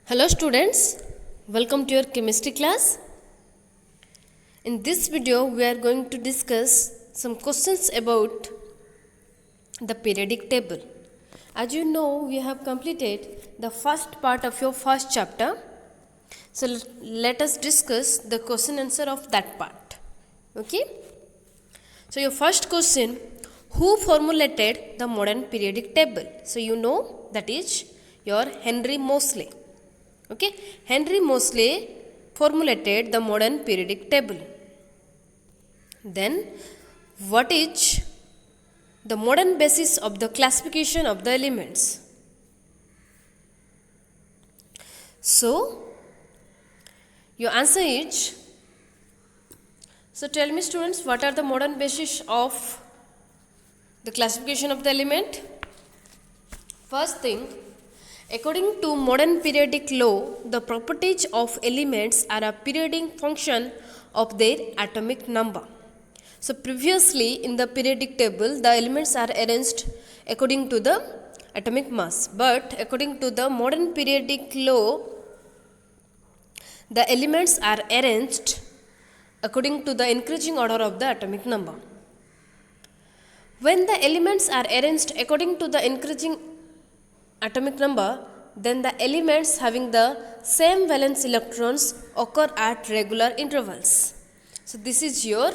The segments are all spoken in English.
Hello students, welcome to your chemistry class. In this video we are going to discuss some questions about the periodic table. As you know, we have completed the first part of your first chapter. So let us discuss the question answer of that part. Okay? So your first question, who formulated the modern periodic table? So you know that is your Henry Moseley. Okay, Henry Moseley formulated the modern periodic table. Then, what is the modern basis of the classification of the elements? So, your answer is, so tell me students, what are the modern basis of the classification of the element? First thing, according to modern periodic law, the properties of elements are a periodic function of their atomic number. So previously in the periodic table, the elements are arranged according to the atomic mass. But according to the modern periodic law, the elements are arranged according to the increasing order of the atomic number. When the elements are arranged according to the increasing atomic number, then the elements having the same valence electrons occur at regular intervals. So this is your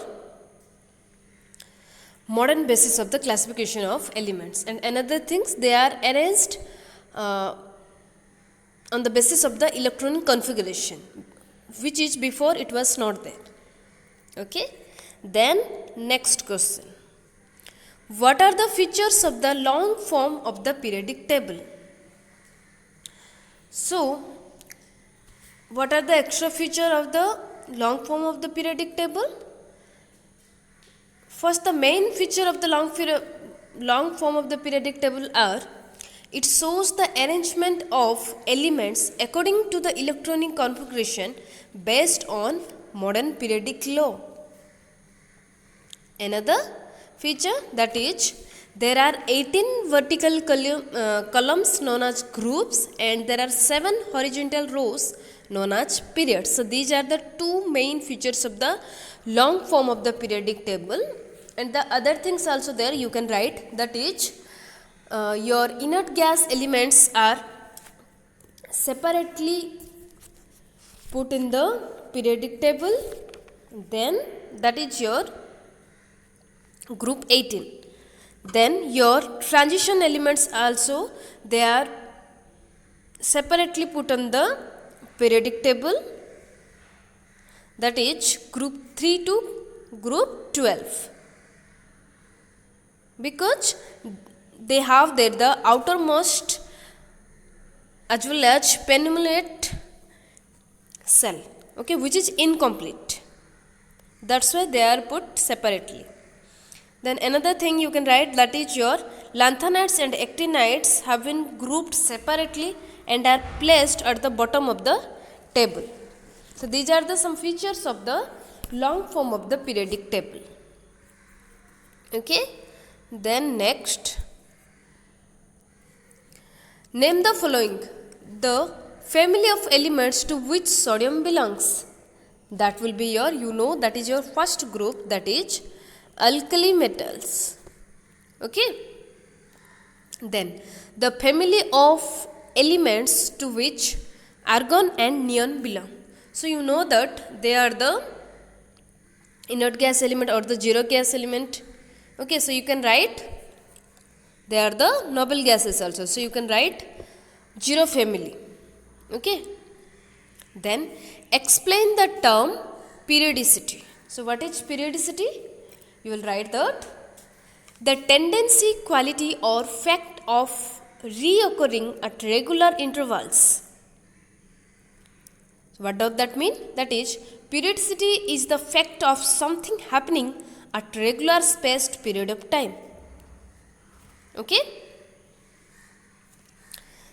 modern basis of the classification of elements. And another things, they are arranged on the basis of the electron configuration, which is before it was not there. Okay. Then next question, what are the features of the long form of the periodic table? So, what are the extra feature of the long form of the periodic table? First, the main feature of the long form of the periodic table are, it shows the arrangement of elements according to the electronic configuration based on modern periodic law. Another feature, that is, there are 18 vertical columns known as groups, and there are 7 horizontal rows known as periods. So these are the two main features of the long form of the periodic table. And the other things also there you can write, that is, your inert gas elements are separately put in the periodic table. Then that is your group 18. Then your transition elements also, they are separately put on the periodic table, that is group 3 to group 12, because they have there the outermost as well as penultimate cell, okay, which is incomplete. That's why they are put separately. Then another thing you can write, that is your lanthanides and actinides have been grouped separately and are placed at the bottom of the table. So these are the some features of the long form of the periodic table. Okay. Then next, name the following the family of elements to which sodium belongs. That will be your, you know, that is your first group, that is alkali metals. Okay. Then the family of elements to which argon and neon belong. So you know that they are the inert gas element or the zero gas element. Okay, so you can write they are the noble gases also. So you can write zero family. Okay. Then explain the term periodicity. So what is periodicity? You will write that the tendency, quality or fact of reoccurring at regular intervals. What does that mean? That is, periodicity is the fact of something happening at regular spaced period of time. Okay.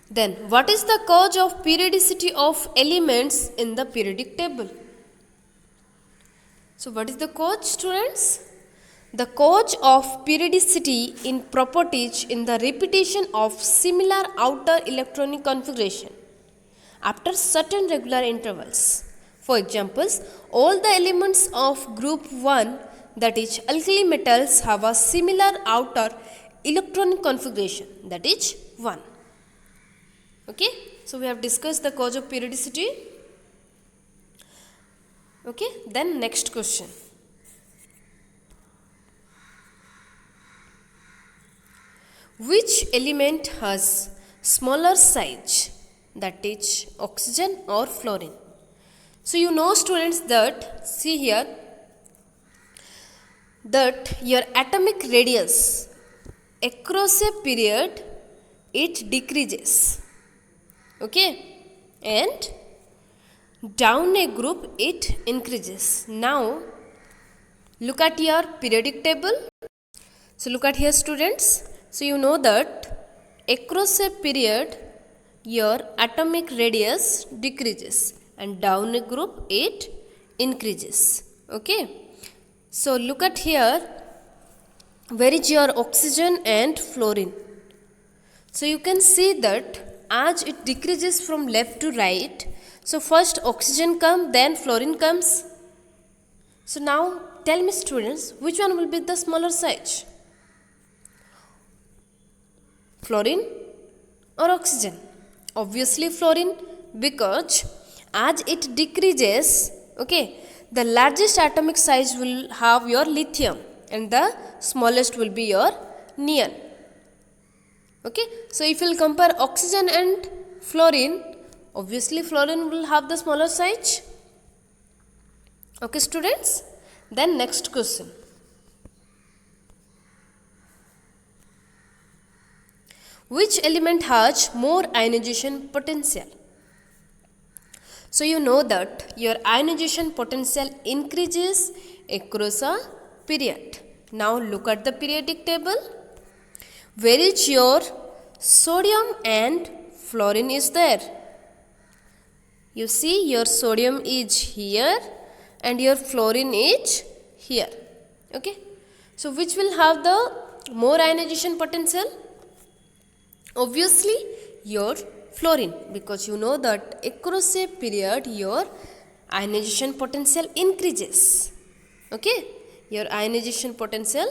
Then what is the cause of periodicity of elements in the periodic table? So what is the cause, students? The cause of periodicity in properties in the repetition of similar outer electronic configuration after certain regular intervals. For examples, all the elements of group 1, that is alkali metals, have a similar outer electronic configuration, that is 1. Okay, so we have discussed the cause of periodicity. Okay, then next question. Which element has smaller size, that is oxygen or fluorine? So you know students that, see here, that your atomic radius across a period, it decreases. Okay, and down a group it increases. Now look at your periodic table. So look at here students. So you know that across a period your atomic radius decreases and down a group it increases. Okay, so look at here, where is your oxygen and fluorine? So you can see that as it decreases from left to right, so first oxygen comes, then fluorine comes. So now tell me students, which one will be the smaller size? Fluorine or oxygen? Obviously fluorine, because as it decreases, okay, the largest atomic size will have your lithium and the smallest will be your neon. Okay, so if you will compare oxygen and fluorine, obviously fluorine will have the smaller size. Okay students, then next question. Which element has more ionization potential? So you know that your ionization potential increases across a period. Now look at the periodic table. Where is your sodium and fluorine is there? You see your sodium is here and your fluorine is here. Okay, so which will have the more ionization potential? Obviously your fluorine, because you know that across a period your ionization potential increases. Okay, your ionization potential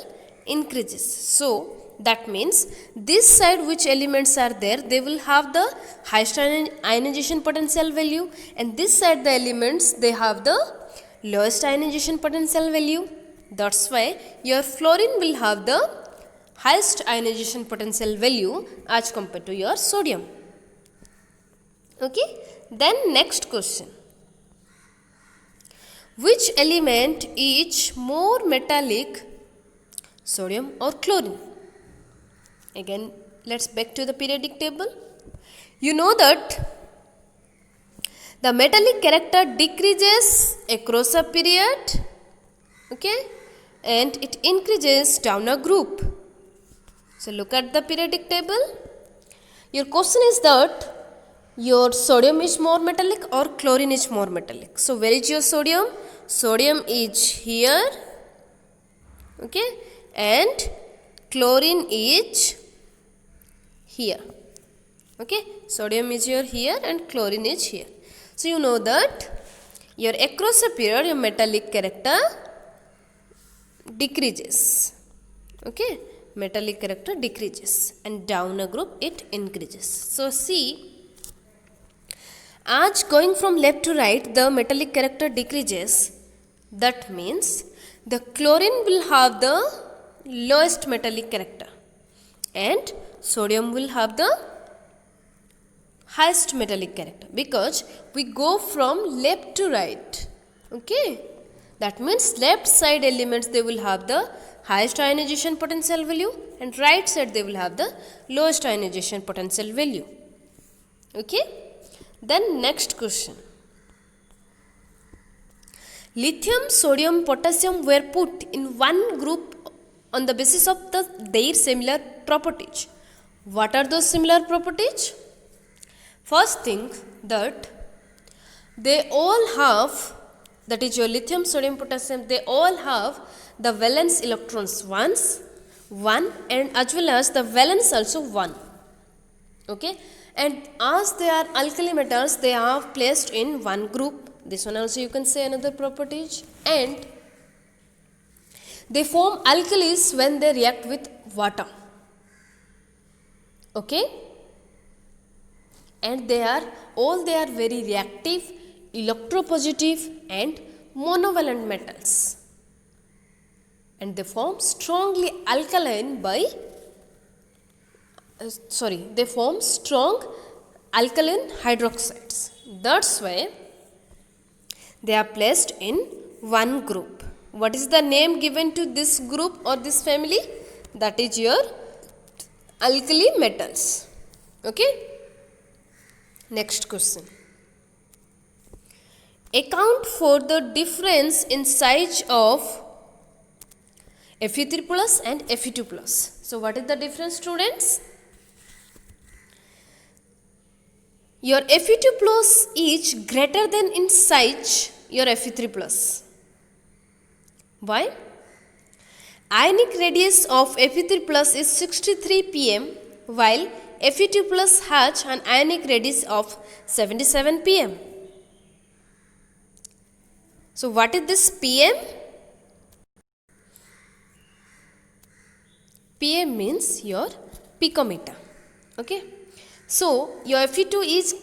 increases. So that means this side which elements are there, they will have the highest ionization potential value, and this side the elements, they have the lowest ionization potential value. That's why your fluorine will have the highest ionization potential value as compared to your sodium. Okay, then next question. Which element is more metallic, sodium or chlorine? Again, let's back to the periodic table. You know that the metallic character decreases across a period, okay, and it increases down a group. So look at the periodic table. Your question is that your sodium is more metallic or chlorine is more metallic. So where is your sodium? Sodium is here, okay, and chlorine is here. Okay, sodium is here and chlorine is here. So you know that your across a period your metallic character decreases. Okay, metallic character decreases and down a group it increases. So see, as going from left to right the metallic character decreases, that means the chlorine will have the lowest metallic character and sodium will have the highest metallic character, because we go from left to right. Okay, that means left side elements, they will have the highest ionization potential value, and right side they will have the lowest ionization potential value. Okay, then next question. Lithium, sodium, potassium were put in one group on the basis of their similar properties. What are those similar properties? First thing, that they all have, that is your lithium, sodium, potassium, they all have the valence electrons one, and as well as the valence also 1. Okay, and as they are alkali metals, they are placed in one group. This one also you can say another properties, and they form alkalis when they react with water. Okay, and they are very reactive, electropositive and monovalent metals, and they form strongly alkaline by they form strong alkaline hydroxides. That's why they are placed in one group. What is the name given to this group or this family? That is your alkali metals. Okay. Next question. Account for the difference in size of Fe3 plus and Fe2 plus. So what is the difference, students? Your Fe2 plus is greater than in size your Fe3 plus. Why? Ionic radius of Fe3 plus is 63 pm, while Fe2 plus has an ionic radius of 77 pm. So what is this pm? pm means your picometer. Okay. So your Fe2 is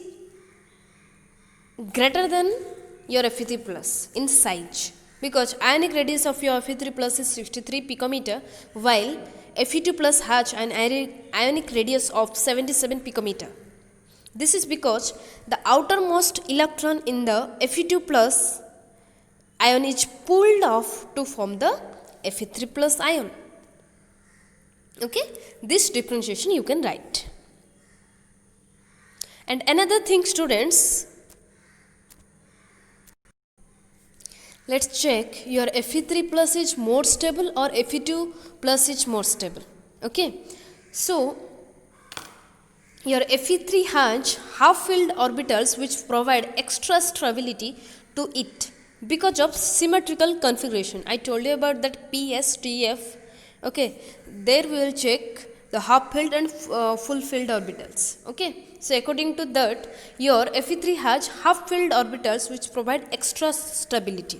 greater than your Fe3 plus in size, because ionic radius of your Fe3 plus is 63 picometer, while Fe2 plus has an ionic radius of 77 picometer. This is because the outermost electron in the Fe2 plus ion is pulled off to form the Fe3 plus ion. Okay, this differentiation you can write. And another thing, students, let's check your Fe3 plus is more stable or Fe2 plus is more stable. Okay, so your Fe3 has half-filled orbitals which provide extra stability to it because of symmetrical configuration. I told you about that PSTF. Okay, there we will check the half-filled and full-filled orbitals. Okay, so according to that, your Fe3 has half-filled orbitals which provide extra stability.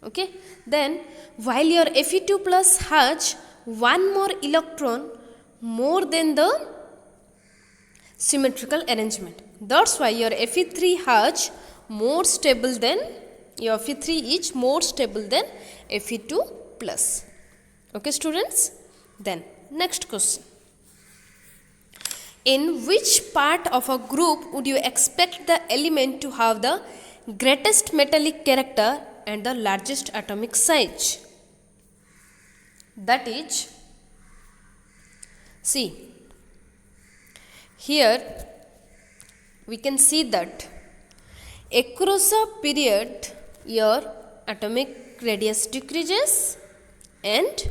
Okay, then while your Fe2 plus has one more electron more than the symmetrical arrangement. That's why your Fe3 has more stable than your Fe3 is more stable than Fe2 plus. Okay, students. Then next question. In which part of a group would you expect the element to have the greatest metallic character and the largest atomic size? That is, see, here we can see that across a period your atomic radius decreases and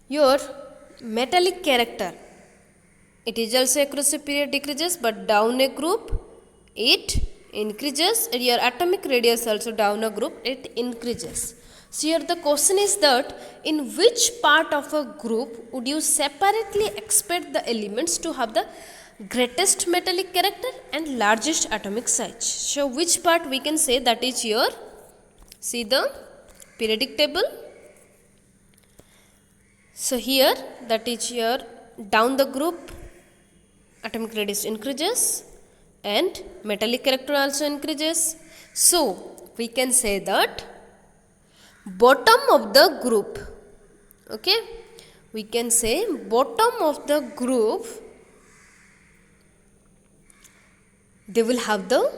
your metallic character, it is also across a period decreases, but down a group it increases, and your atomic radius also down a group it increases. So here the question is that in which part of a group would you separately expect the elements to have the greatest metallic character and largest atomic size? So which part we can say that is your, see the periodic table. So here that is your down the group atomic radius increases and metallic character also increases. So we can say that bottom of the group, okay, we can say bottom of the group, they will have the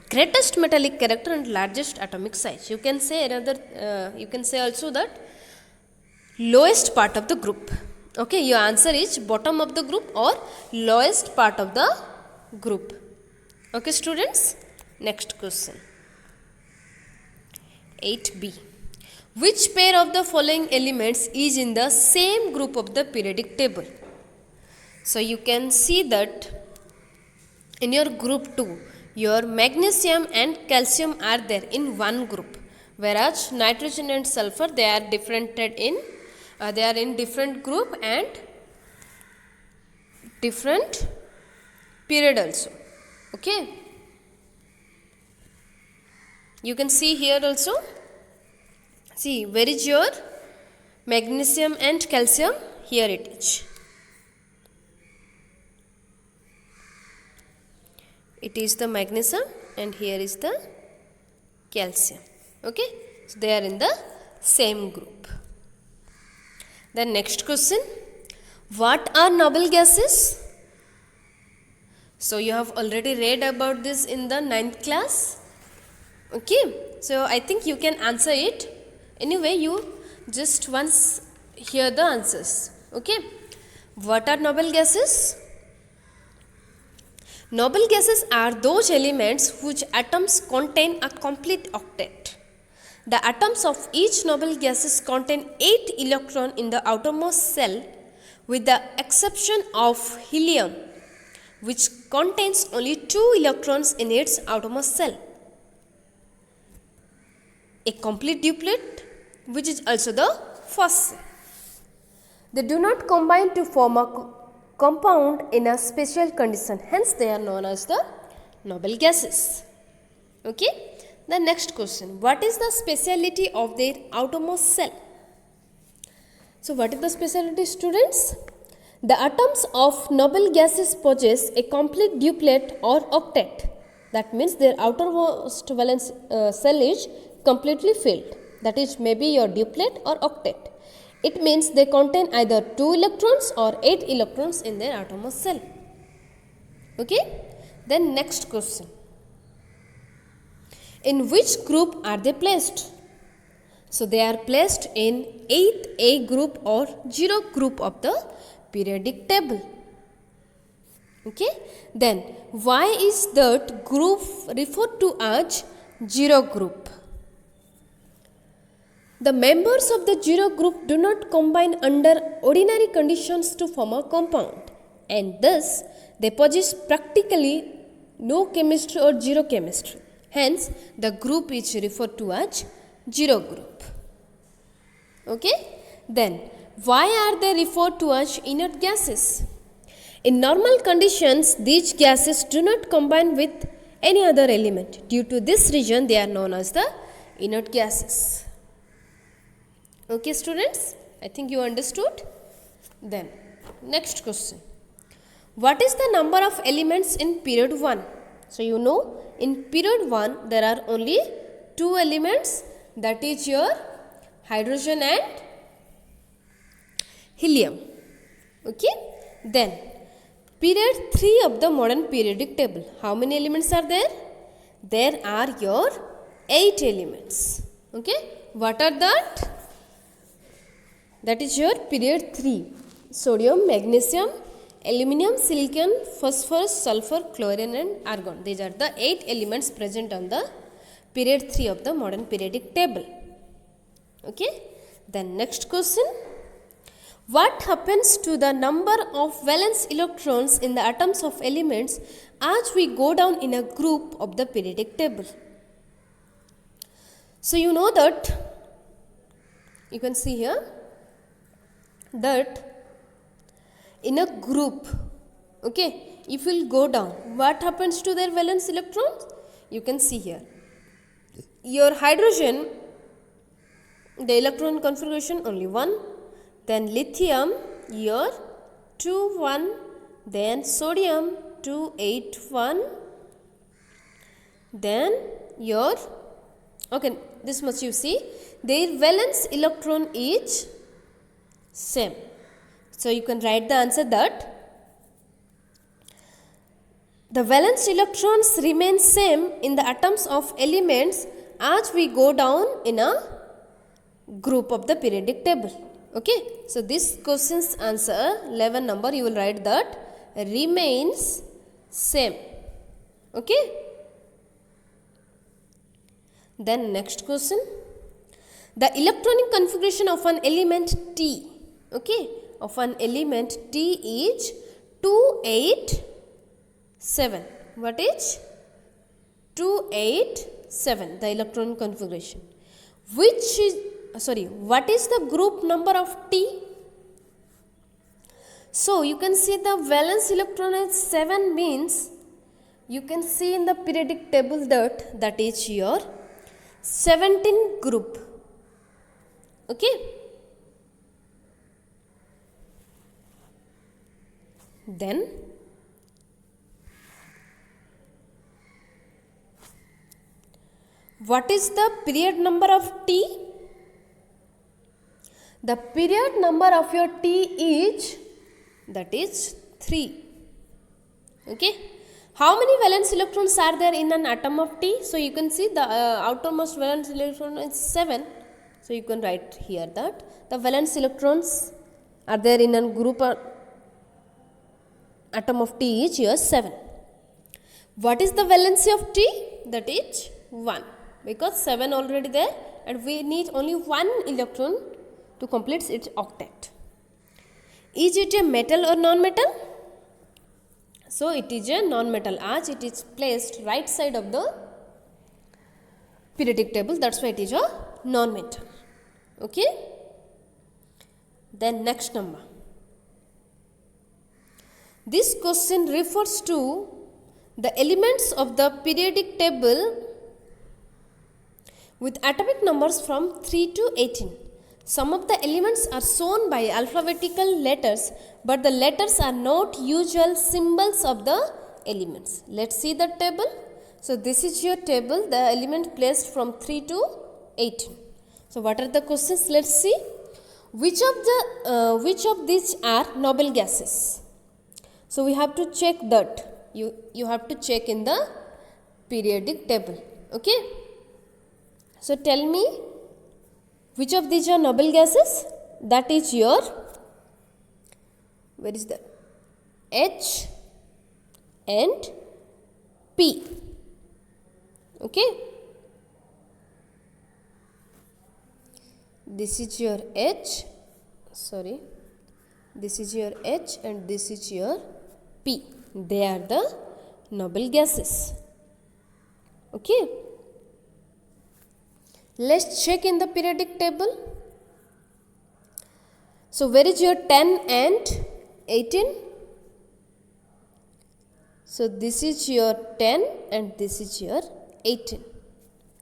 greatest metallic character and largest atomic size. You can say another, you can say also that lowest part of the group. Okay, your answer is bottom of the group or lowest part of the group. Okay, students. Next question. 8b. Which pair of the following elements is in the same group of the periodic table? So you can see that in your group 2, your magnesium and calcium are there in one group, whereas nitrogen and sulfur, they are differentiated in they are in different group, and different period also. Okay, you can see here also. See, where is your magnesium and calcium? Here it is. It is the magnesium and here is the calcium. Okay, so they are in the same group. The next question, what are noble gases? So you have already read about this in the 9th class. Okay, so I think you can answer it. Anyway, you just once hear the answers. Okay, what are noble gases? Noble gases are those elements whose atoms contain a complete octet. The atoms of each noble gases contain 8 electrons in the outermost shell, with the exception of helium, which contains only 2 electrons in its outermost shell. A complete duplet, which is also the first cell. They do not combine to form a compound in a special condition, hence they are known as the noble gases. Okay, the next question, what is the speciality of their outermost shell? So what is the speciality, students? The atoms of noble gases possess a complete duplet or octet. That means their outermost valence shell is completely filled. That is maybe your duplet or octet. It means they contain either 2 electrons or 8 electrons in their outermost shell. Okay? Then next question. In which group are they placed? So they are placed in 8A group or 0 group of the periodic table. Okay? Then why is that group referred to as 0 group? The members of the 0 group do not combine under ordinary conditions to form a compound, and thus they possess practically no chemistry or 0 chemistry. Hence, the group is referred to as 0 group. Okay? Then, why are they referred to as inert gases? In normal conditions, these gases do not combine with any other element. Due to this reason, they are known as the inert gases. Okay, students, I think you understood. Then, next question. What is the number of elements in period 1? So, you know, in period 1, there are only 2 elements, that is your hydrogen and helium. Okay. Then, period 3 of the modern periodic table. How many elements are there? There are your 8 elements. Okay. What are that? That is your period 3. Sodium, magnesium, aluminum, silicon, phosphorus, sulfur, chlorine and argon. These are the 8 elements present on the period 3 of the modern periodic table. Okay. Then next question. What happens to the number of valence electrons in the atoms of elements as we go down in a group of the periodic table? So you know that, you can see here, that in a group, okay, if you will go down, what happens to their valence electrons? You can see here. Your hydrogen, the electron configuration only 1, then lithium, your 2, 1, then sodium 2, 8, 1, then your, okay, this much you see, their valence electron is same. So you can write the answer that the valence electrons remain same in the atoms of elements as we go down in a group of the periodic table. Okay. So this question's answer 11 number you will write that remains same. Okay. Then next question. The electronic configuration of an element T, okay, of an element T is 2, 8, 7. What is 2, 8, 7? The electronic configuration. What is the group number of T? So you can see the valence electron is 7 means you can see in the periodic table that is your 17 group. Okay. Then what is the period number of T? The period number of your T is, that is 3. Okay. How many valence electrons are there in an atom of T? So you can see the outermost valence electron is 7. So you can write here that the valence electrons are there in a group atom of T is here 7. What is the valency of T? That is 1, because 7 already there and we need only 1 electron to complete its octet. Is it a metal or non-metal? So it is a non-metal as it is placed right side of the periodic table, that's why it is a non-metal. Okay. Then next number. This question refers to the elements of the periodic table with atomic numbers from 3 to 18. Some of the elements are shown by alphabetical letters, but the letters are not usual symbols of the elements. Let's see the table. So this is your table, the element placed from 3 to 18. So what are the questions? Let's see. Which of these are noble gases? So we have to check that. You have to check in the periodic table. Okay. So tell me, which of these are noble gases? That is your, where is that? H and P. Okay. This is your H, sorry. This is your H and this is your P. They are the noble gases. Okay. Let's check in the periodic table. So where is your 10 and 18? So this is your 10 and this is your 18.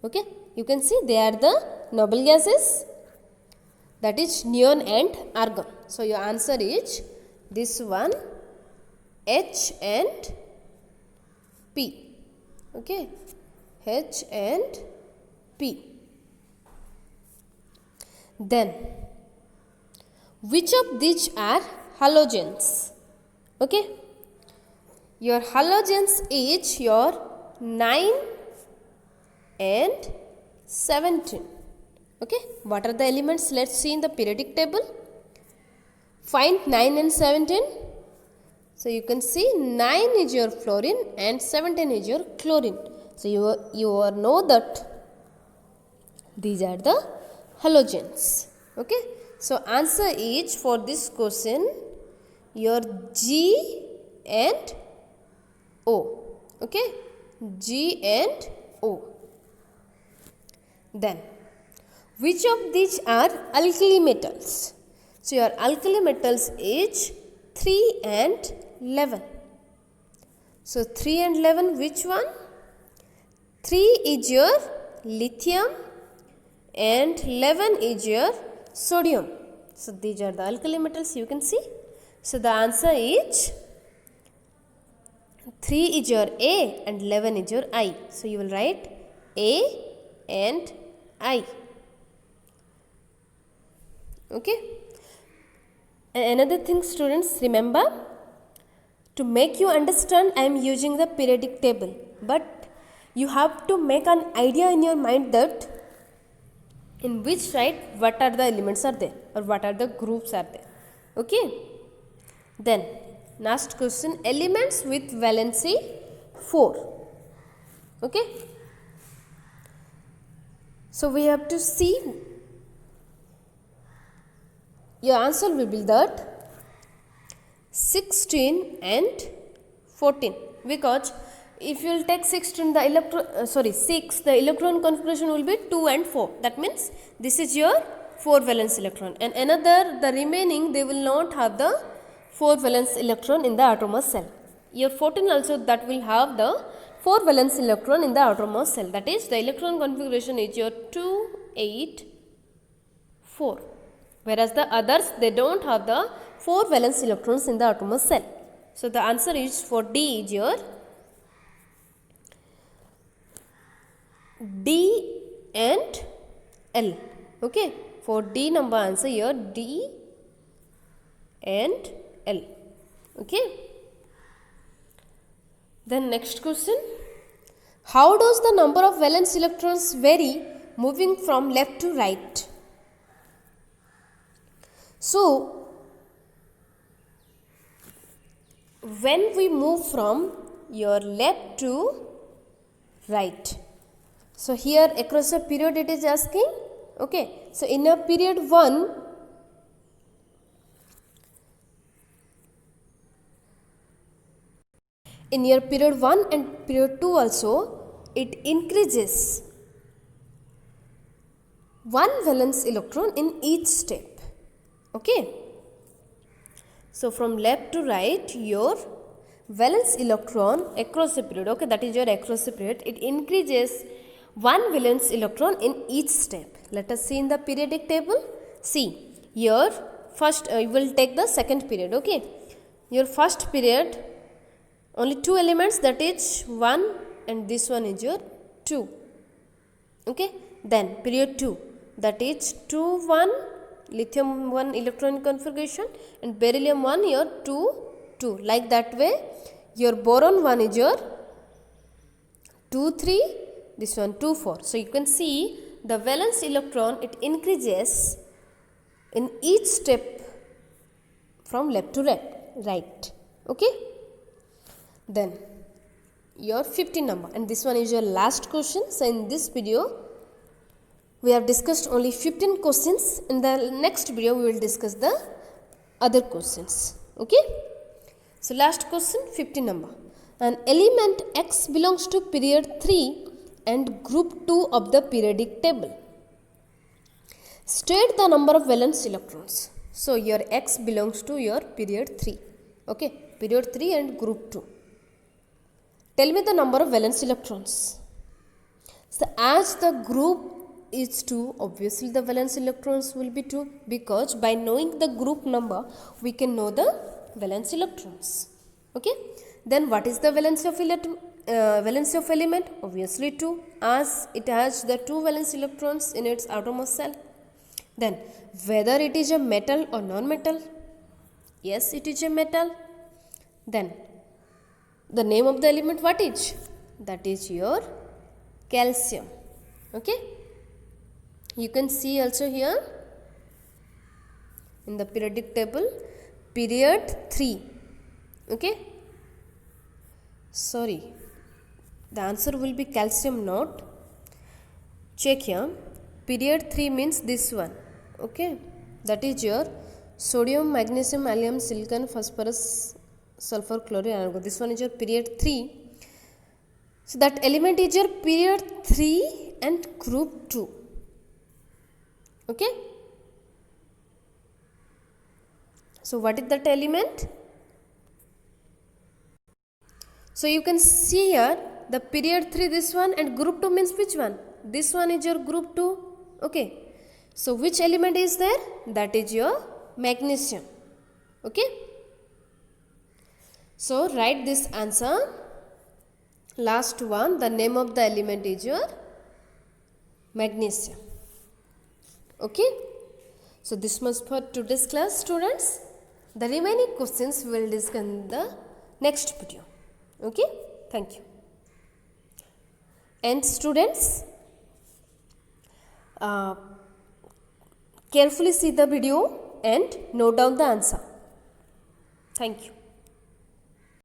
Okay. You can see they are the noble gases. That is neon and argon. So your answer is this one, H and P. Okay. H and P. Then, which of these are halogens? Okay. Your halogens is your 9 and 17. Okay. What are the elements? Let's see in the periodic table. Find 9 and 17. So you can see 9 is your fluorine and 17 is your chlorine. So you know that these are the halogens. Okay. So answer is for this question your G and O. Okay. G and O. Then which of these are alkali metals? So your alkali metals is 3 and 11. So 3 and 11, which one? 3 is your lithium and 11 is your sodium. So these are the alkali metals, you can see. So the answer is 3 is your A and 11 is your I. So you will write A and I. Okay. And another thing, students, remember, to make you understand, I am using the periodic table, but you have to make an idea in your mind that in which side what are the elements are there or what are the groups are there. Okay. Then last question, elements with valency 4. Okay. So we have to see. Your answer will be that 16 and 14, because if you will take 16 the 6, the electron configuration will be 2 and 4. That means this is your 4 valence electron, and another, the remaining, they will not have the 4 valence electron in the outermost cell. Your 14 also that will have the 4 valence electron in the outermost cell. That is, the electron configuration is your 2, 8, 4. Whereas the others, they don't have the 4 valence electrons in the outermost cell. So the answer is for D is your D and L. Okay. For D number answer here D and L. Okay. Then next question. How does the number of valence electrons vary moving from left to right? So, when we move from your left to right, so here across a period it is asking, okay. So, in a period 1, in your period 1 and period 2 also, it increases 1 valence electron in each step. Okay. So, from left to right, your valence electron across the period, okay, that is your across the period, it increases 1 valence electron in each step. Let us see in the periodic table. See, here first you will take the second period, okay. Your first period, only 2 elements, that is 1 and this one is your 2. Okay. Then period 2, that is 2, 1, lithium 1 electron configuration and beryllium 1 here 2, 2. Like that way, your boron 1 is your 2, 3, this one 2, 4. So, you can see the valence electron, it increases in each step from left to right. Okay. Then your 15 number, and this one is your last question. So, in this video we have discussed only 15 questions. In the next video we will discuss the other questions. Okay. So, last question, 15 number. An element X belongs to period 3 and group 2 of the periodic table. State the number of valence electrons. So, your X belongs to your period 3. Okay. Period 3 and group 2. Tell me the number of valence electrons. So, as the group is 2, obviously the valence electrons will be 2, because by knowing the group number we can know the valence electrons. Okay. Then what is the valence of element? Obviously 2, as it has the 2 valence electrons in its outermost cell. Then whether it is a metal or non-metal? Yes, it is a metal. Then the name of the element what is? That is your calcium. Okay. You can see also here in the periodic table, period 3. Okay. Sorry, the answer will be calcium not. Check here. Period 3 means this one. Okay. That is your sodium, magnesium, aluminium, silicon, phosphorus, sulfur, chlorine, argon. This one is your period 3. So, that element is your period 3 and group 2. Okay. So, what is that element? So, you can see here the period 3 this one and group 2 means which one? This one is your group 2. Okay. So, which element is there? That is your magnesium. Okay. So, write this answer. Last one, the name of the element is your magnesium. Okay. So, this much for today's class, students. The remaining questions we will discuss in the next video. Okay. Thank you. And students, carefully see the video and note down the answer. Thank you.